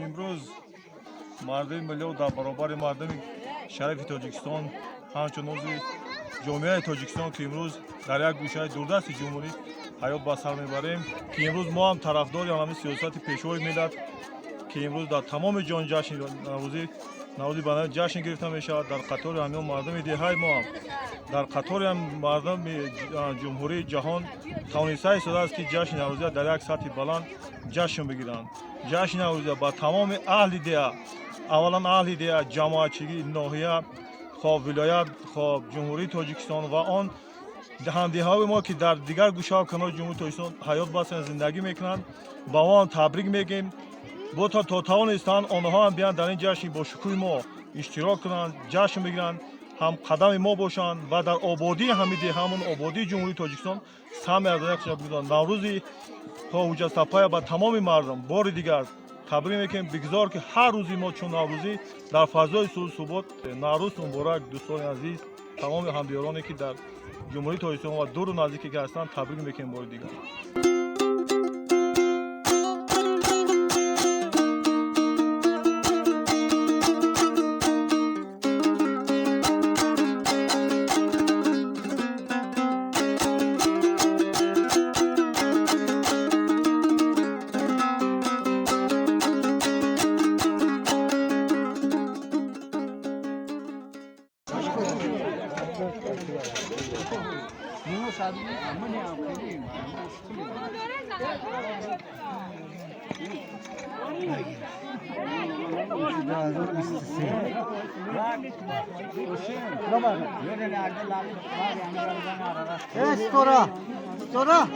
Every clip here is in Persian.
امروز مردم ملی در برابر مردم شریف تاجیکستان همچنان جامعه تاجیکستان که امروز در یک گوشه دوردست جمهوری حیات به سر میبریم که امروز ما هم طرفدار همین سیاست پیشوای ملت که امروز در تمام جان جشن نوروزی بنا جشن گرفته میشه. در قطار همین مردم دیهای ما هم در قطار هم مردم جمهوری جهان توانسته ایستاده است که جشن نوروزی در یک سطح بلند جشن بگیرند. جشن نوروزی با تمام اهل دیه، اولا اهل دیه، جماعتچگی ناحیه، خواب ولایت، خواب جمهوری تاجیکستان و آن دهنده‌های ما که در دیگر گوشه ها کنار جمهوری تاجیکستان حیات بستن زندگی میکنند با آن تبریک میگیم. با تا توانستند آنها هم بیان در این جشن با شکوه ما اشتراک کنند، جشن بگیرند، هم قدم ما باشند و در آبادی همیده همون آبادی جمهوری تاجیکستان سهم از یک شب بودند. نوروزی حجت صفای با تمام مردم بار دیگر تبریک میکنیم. بگذار که هر روزی ما چون نوروزی در فضای صلح و ثبات نوروز مبارک. دوستان عزیز، تمام همدیارانی که در جمهوری تاجیکستان و دور و نزدیکی که هستند تبریک میکنیم بار دیگر. Sonra.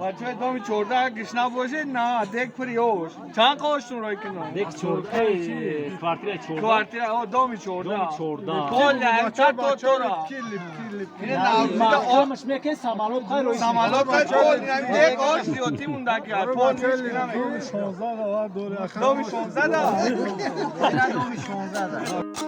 بچه دامی چورده اگرش نباشه نه دیگ پریوش چند قاشتون رای کنم؟ دیگ چورده کوارتیر دامی چورده کل هرچه تو را مش میکنه سمالات خیلی روی سمالات خیلی کل دیگ آش زیادی مونده که پول دامی 16 دامی 16 Domi 16.